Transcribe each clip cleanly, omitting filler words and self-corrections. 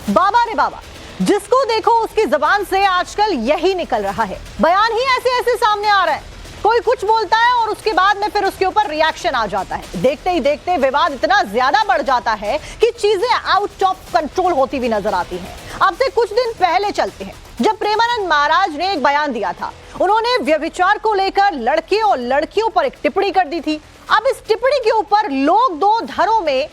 बाबा रे बाबा, जिसको देखो उसकी जबान से आजकल यही निकल रहा है। बयान ही ऐसे ऐसे सामने आ रहा है, कोई कुछ बोलता है और उसके बाद में फिर उसके ऊपर रिएक्शन आ जाता है। देखते ही देखते विवाद इतना ज्यादा बढ़ जाता है कि चीजें आउट ऑफ कंट्रोल होती हुई नजर आती हैं। अब से कुछ दिन पहले चलते हैं, जब प्रेमानंद महाराज ने एक बयान दिया था। उन्होंने व्यभिचार को लेकर लड़के और लड़कियों पर एक टिप्पणी कर दी थी। अब इस टिप्पणी के ऊपर लोग दो धड़ों में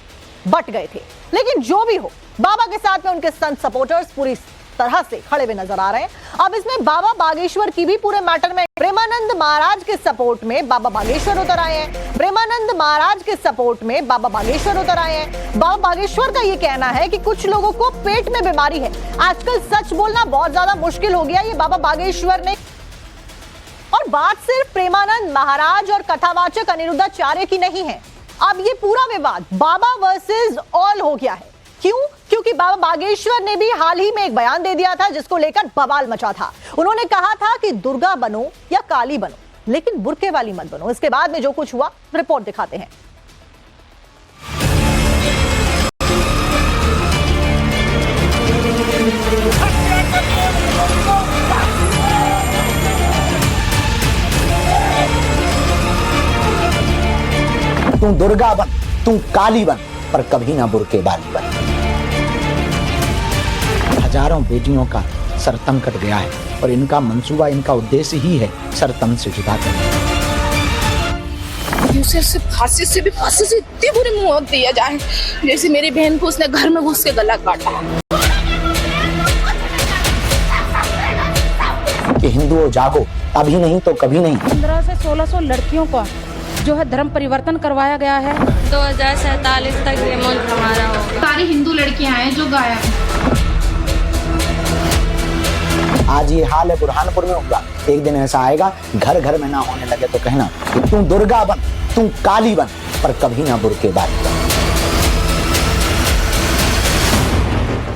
बट गए थे। लेकिन जो भी हो, बाबा के साथ में उनके संत सपोर्टर्स पूरी तरह से खड़े हुए नजर आ रहे हैं। अब इसमें बाबा बागेश्वर की भी पूरे मैटर में प्रेमानंद महाराज के सपोर्ट में बाबा बागेश्वर उतर आए हैं। प्रेमानंद महाराज के सपोर्ट में बाबा बागेश्वर उतर आए हैं। बाबा बागेश्वर का ये कहना है कि कुछ लोगों को पेट में बीमारी है, आजकल सच बोलना बहुत ज्यादा मुश्किल हो गया, ये बाबा बागेश्वर ने। और बात सिर्फ प्रेमानंद महाराज और कथावाचक अनिरुद्धाचार्य की नहीं है। अब ये पूरा विवाद बाबा वर्सेस ऑल हो गया है। क्यों? क्योंकि बाबा बागेश्वर ने भी हाल ही में एक बयान दे दिया था जिसको लेकर बवाल मचा था। उन्होंने कहा था कि दुर्गा बनो या काली बनो, लेकिन बुर्के वाली मत बनो। इसके बाद में जो कुछ हुआ, रिपोर्ट दिखाते हैं। तू दुर्गा बन, तू काली बन, पर कभी ना बुर्के वाली बन। हजारों बेटियों का सर तन कट गया है और इनका मंसूबा, इनका उद्देश्य ही है सर तन से जुदा करना। उसे फांसी से भी फांसी से इतनी बुरी मौत दिया जाए जैसे मेरी बहन को उसने घर में घुस के गला काटा। कि हिंदुओं जागो, अभी नहीं तो कभी नहीं। 1500 से 1600 लड़कियों को जो है धर्म परिवर्तन करवाया गया है। 2047 तक ये मुल्क हमारा होगा। सारी हिंदू लड़कियां हैं जो गायब हैं। आज ये हाल है बुरहानपुर में होगा, एक दिन ऐसा आएगा घर घर में ना होने लगे तो कहना कि तू दुर्गा बन, तू काली बन, पर कभी ना बुर्के वाली बन।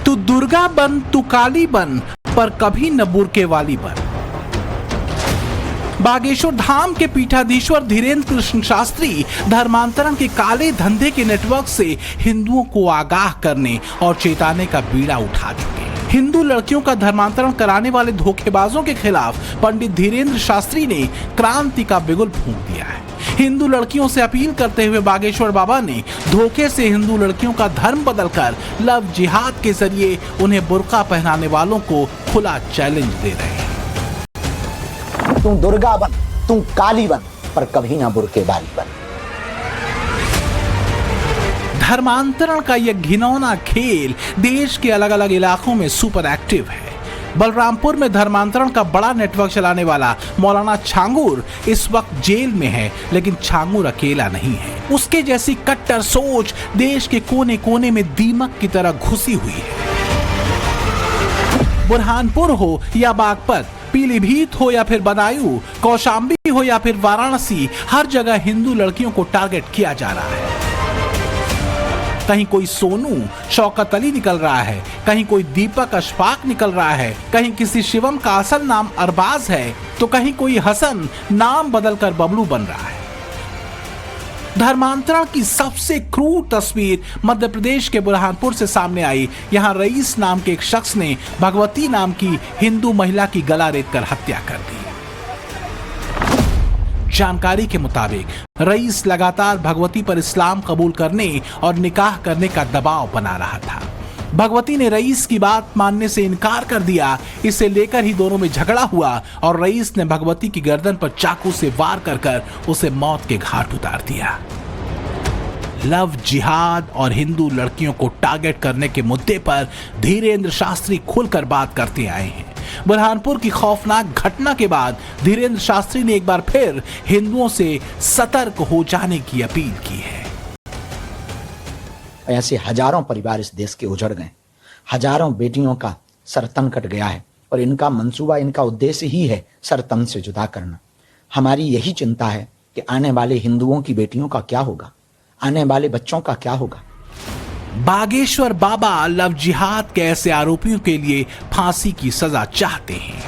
तू दुर्गा बन, तू काली बन, पर कभी न बुर्के वाली बन। बागेश्वर धाम के पीठाधीश्वर धीरेन्द्र कृष्ण शास्त्री धर्मांतरण के काले धंधे के नेटवर्क से हिंदुओं को आगाह करने और चेताने का बीड़ा उठा चुके हैं। हिंदू लड़कियों का धर्मांतरण कराने वाले धोखेबाजों के खिलाफ पंडित धीरेन्द्र शास्त्री ने क्रांति का बिगुल फूंक दिया है। हिंदू लड़कियों से अपील करते हुए बागेश्वर बाबा ने धोखे से हिंदू लड़कियों का धर्म बदलकर लव जिहाद के जरिए उन्हें बुर्का पहनाने वालों को खुला चैलेंज दे रहे हैं। तू दुर्गा बन, तू काली बन, पर कभी ना बुर्के वाली बन। धर्मांतरण का यह घिनौना खेल देश के अलग अलग इलाकों में सुपर एक्टिव है। बलरामपुर में धर्मांतरण का बड़ा नेटवर्क चलाने वाला मौलाना छांगुर इस वक्त जेल में है, लेकिन छांगुर अकेला नहीं है। उसके जैसी कट्टर सोच देश के कोने कोने में दीमक की तरह घुसी हुई है। बुरहानपुर हो या बागपत, पीलीभीत हो या फिर बदायूं, कौशाम्बी हो या फिर वाराणसी, हर जगह हिंदू लड़कियों को टारगेट किया जा रहा है। कहीं कोई सोनू शौकत अली निकल रहा है, कहीं कोई दीपक अशफाक निकल रहा है, कहीं किसी शिवम का असल नाम अरबाज है, तो कहीं कोई हसन नाम बदलकर बबलू बन रहा है। धर्मांतरण की सबसे क्रूर तस्वीर मध्य प्रदेश के बुरहानपुर से सामने आई। यहां रईस नाम के एक शख्स ने भगवती नाम की हिंदू महिला की गला रेतकर हत्या कर दी। जानकारी के मुताबिक रईस लगातार भगवती पर इस्लाम कबूल करने और निकाह करने का दबाव बना रहा था। भगवती ने रईस की बात मानने से इनकार कर दिया। इसे लेकर ही दोनों में झगड़ा हुआ और रईस ने भगवती की गर्दन पर चाकू से वार कर उसे मौत के घाट उतार दिया। लव जिहाद और हिंदू लड़कियों को टारगेट करने के मुद्दे पर धीरेन्द्र शास्त्री खुलकर बात करते आए हैं। बुरहानपुर की खौफनाक घटना के बाद धीरेन्द्र शास्त्री ने एक बार फिर हिंदुओं से सतर्क हो जाने की अपील की है। ऐसे हजारों परिवार इस देश के उजड़ गए, हजारों बेटियों का सर तन कट गया है और इनका मंसूबा, इनका उद्देश्य ही है सर तन से जुदा करना। हमारी यही चिंता है कि आने वाले हिंदुओं की बेटियों का क्या होगा, आने वाले बच्चों का क्या होगा। बागेश्वर बाबा लव जिहाद के ऐसे आरोपियों के लिए फांसी की सजा चाहते हैं।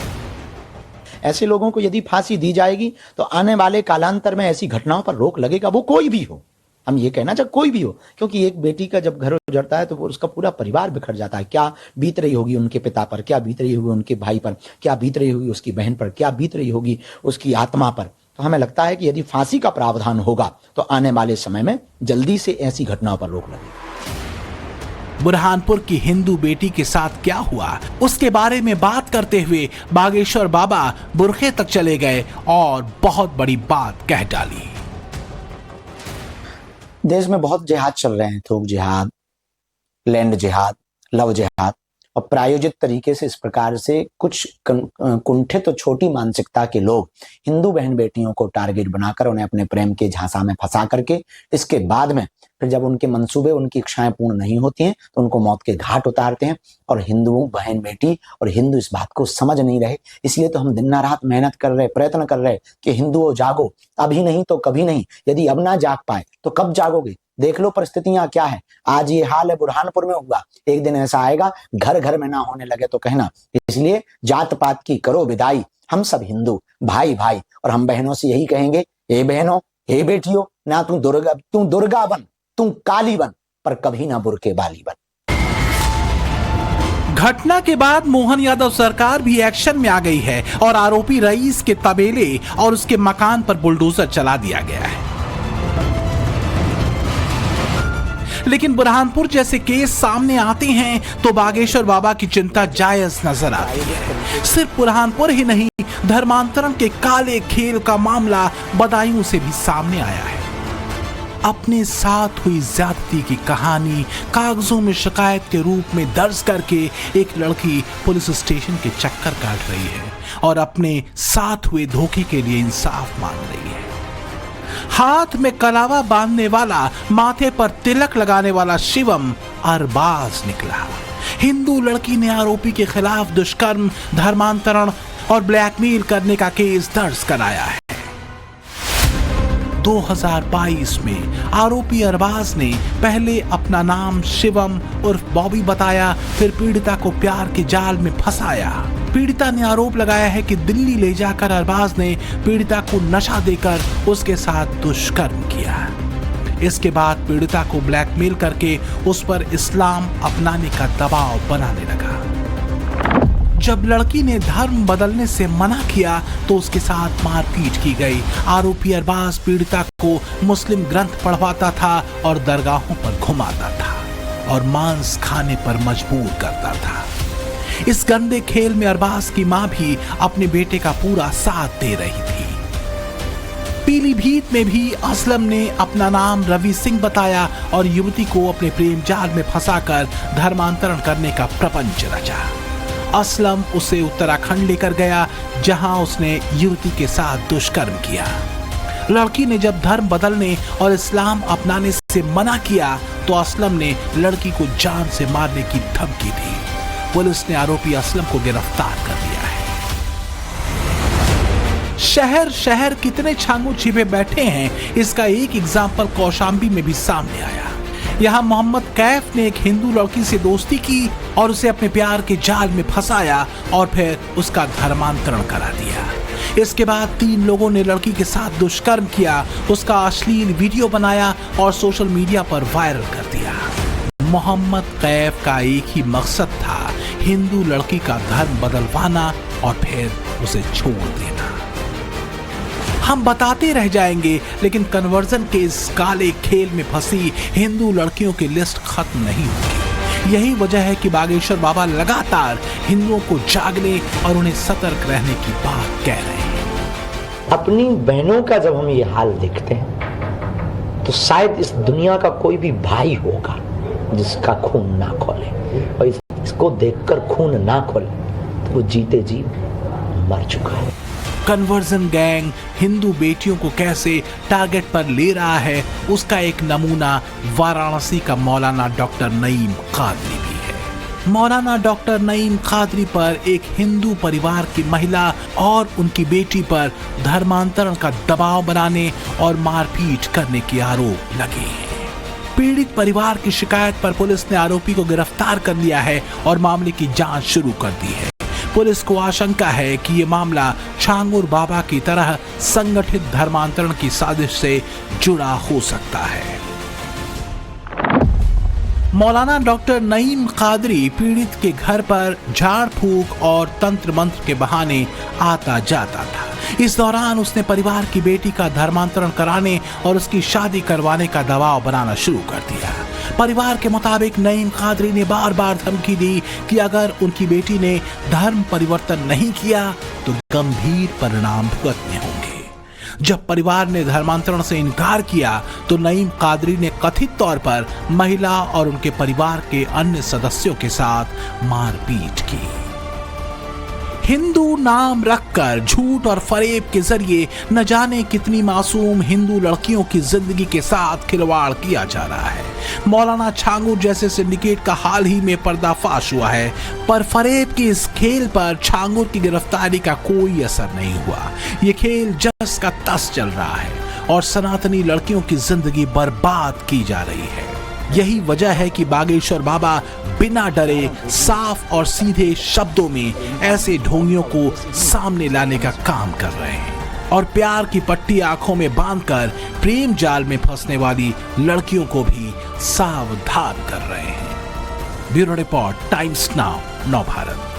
ऐसे लोगों को यदि फांसी दी जाएगी तो आने वाले कालांतर में ऐसी घटनाओं पर रोक लगेगा, वो कोई भी हो। हम ये कहना चाहे कोई भी हो, क्योंकि एक बेटी का जब घर उजड़ता है तो वो उसका पूरा परिवार बिखर जाता है। क्या बीत रही होगी उनके पिता पर, क्या बीत रही होगी उनके भाई पर, क्या बीत रही होगी उसकी बहन पर, क्या बीत रही होगी उसकी आत्मा पर। तो हमें लगता है कि यदि फांसी का प्रावधान होगा तो आने वाले समय में जल्दी से ऐसी घटनाओं पर रोक लगेगी। बुरहानपुर की हिंदू बेटी के साथ क्या हुआ उसके बारे में बात करते हुए बागेश्वर बाबा बुरखे तक चले गए और बहुत बड़ी बात कह डाली। देश में बहुत जिहाद चल रहे हैं, थोक जिहाद, लैंड जिहाद, लव जिहाद, और प्रायोजित तरीके से इस प्रकार से कुछ कुंठित तो छोटी मानसिकता के लोग हिंदू बहन बेटियों को टारगेट बनाकर उन्हें अपने प्रेम के झांसा में फंसा करके इसके बाद में फिर जब उनके मंसूबे, उनकी इच्छाएं पूर्ण नहीं होती हैं तो उनको मौत के घाट उतारते हैं। और हिंदू बहन बेटी और हिंदू इस बात को समझ नहीं रहे, इसलिए तो हम दिन रात मेहनत कर रहे, प्रयत्न कर रहे कि हिंदुओं जागो, अभी नहीं तो कभी नहीं। यदि अब ना जाग पाए तो कब जागोगे? देख लो परिस्थितियां क्या है। आज ये हाल है बुरहानपुर में हुआ, एक दिन ऐसा आएगा घर घर में ना होने लगे तो कहना। इसलिए जात पात की करो विदाई, हम सब हिंदू भाई भाई। और हम बहनों से यही कहेंगे, हे बहनों, हे बेटियों, ना तू दुर्गा बन, तू काली बन, पर कभी ना बुरके बाली बन। घटना के बाद मोहन यादव सरकार भी एक्शन में आ गई है और आरोपी रईस के तबेले और उसके मकान पर बुलडोजर चला दिया गया है। लेकिन बुरहानपुर जैसे केस सामने आते हैं तो बागेश्वर बाबा की चिंता जायज नजर आती है। सिर्फ बुरहानपुर ही नहीं, धर्मांतरण के काले खेल का मामला बदायूं से भी सामने आया है। अपने साथ हुई ज्यादती की कहानी कागजों में शिकायत के रूप में दर्ज करके एक लड़की पुलिस स्टेशन के चक्कर काट रही है और अपने साथ हुए धोखे के लिए इंसाफ मांग रही है। हाथ में कलावा बांधने वाला, माथे पर तिलक लगाने वाला शिवम अरबाज निकला। हिंदू लड़की ने आरोपी के खिलाफ दुष्कर्म, धर्मांतरण और ब्लैकमेल करने का केस दर्ज कराया है। 2022 में आरोपी अरबाज ने पहले अपना नाम शिवम उर्फ बॉबी बताया, फिर पीड़िता को प्यार के जाल में फंसाया। पीड़िता ने आरोप लगाया है कि दिल्ली ले जाकर अरबाज ने पीड़िता को नशा देकर उसके साथ दुष्कर्म किया। इसके बाद पीड़िता को ब्लैकमेल करके उस पर इस्लाम अपनाने का दबाव बनाने लगा। जब लड़की ने धर्म बदलने से मना किया तो उसके साथ मारपीट की गई। आरोपी अरबाज पीड़िता को मुस्लिम ग्रंथ पढ़वाता था और दरगाहों पर घुमाता था और मांस खाने पर मजबूर करता था। इस गंदे खेल में अरबाज की मां भी अपने बेटे का पूरा साथ दे रही थी। पीलीभीत में भी असलम ने अपना नाम रवि सिंह बताया और युवती को अपने प्रेम जाल में फंसाकर धर्मांतरण करने का प्रपंच रचा। असलम उसे उत्तराखंड लेकर गया जहां उसने युवती के साथ दुष्कर्म किया। लड़की ने जब धर्म बदलने और इस्लाम अपनाने से मना किया तो असलम ने लड़की को जान से मारने की धमकी दी। पुलिस ने आरोपी असलम को गिरफ्तार कर लिया है। शहर शहर कितने छांगू छिपे बैठे हैं, इसका एक एग्जाम्पल कौशाम्बी में भी सामने आया। यहाँ मोहम्मद कैफ ने एक हिंदू लड़की से दोस्ती की और उसे अपने प्यार के जाल में फंसाया और फिर उसका धर्मांतरण करा दिया। इसके बाद 3 लोगों ने लड़की के साथ दुष्कर्म किया, उसका अश्लील वीडियो बनाया और सोशल मीडिया पर वायरल कर दिया। मोहम्मद कैफ का एक ही मकसद था, हिंदू लड़की का धर्म बदलवाना और फिर उसे छोड़ देना। हम बताते रह जाएंगे लेकिन कन्वर्जन के इस काले खेल में फंसी हिंदू लड़कियों की लिस्ट खत्म नहीं होगी। यही वजह है कि बागेश्वर बाबा लगातार हिंदुओं को जागने और उन्हें सतर्क रहने की बात कह रहे हैं। अपनी बहनों का जब हम ये हाल देखते हैं तो शायद इस दुनिया का कोई भी भाई होगा जिसका खून ना खोले, और इसको देखकर खून ना खोले तो वो जीते जी मर चुका है। कन्वर्जन गैंग हिंदू बेटियों को कैसे टारगेट पर ले रहा है, उसका एक नमूना वाराणसी का मौलाना डॉक्टर नईम कादरी भी है। मौलाना डॉक्टर नईम कादरी पर एक हिंदू परिवार की महिला और उनकी बेटी पर धर्मांतरण का दबाव बनाने और मारपीट करने के आरोप लगे हैं। पीड़ित परिवार की शिकायत पर पुलिस ने आरोपी को गिरफ्तार कर लिया है और मामले की जांच शुरू कर दी है। पुलिस को आशंका है कि ये मामला छांगुर बाबा की तरह संगठित धर्मांतरण की साजिश से जुड़ा हो सकता है। मौलाना डॉक्टर नईम कादरी पीड़ित के घर पर झाड़ फूक और तंत्र मंत्र के बहाने आता जाता था। इस दौरान उसने परिवार की बेटी का धर्मांतरण कराने और उसकी शादी करवाने का दबाव बनाना शुरू कर दिया। परिवार के मुताबिक नईम कादरी ने बार बार धमकी दी कि अगर उनकी बेटी ने धर्म परिवर्तन नहीं किया तो गंभीर परिणाम भुगतने होंगे। जब परिवार ने धर्मांतरण से इनकार किया तो नईम कादरी ने कथित तौर पर महिला और उनके परिवार के अन्य सदस्यों के साथ मारपीट की। हिंदू नाम रखकर झूठ और फरेब के जरिए न जाने कितनी मासूम हिंदू लड़कियों की जिंदगी के साथ खिलवाड़ किया जा रहा है। मौलाना छांगुर जैसे सिंडिकेट का हाल ही में पर्दाफाश हुआ है, पर फरेब के इस खेल पर छांगुर की गिरफ्तारी का कोई असर नहीं हुआ। ये खेल जस का तस चल रहा है और सनातनी लड़कियों की जिंदगी बर्बाद की जा रही है। यही वजह है कि बागेश्वर बाबा बिना डरे साफ और सीधे शब्दों में ऐसे ढोंगियों को सामने लाने का काम कर रहे हैं और प्यार की पट्टी आंखों में बांधकर प्रेम जाल में फंसने वाली लड़कियों को भी सावधान कर रहे हैं। ब्यूरो रिपोर्ट, टाइम्स नाउ, नव भारत।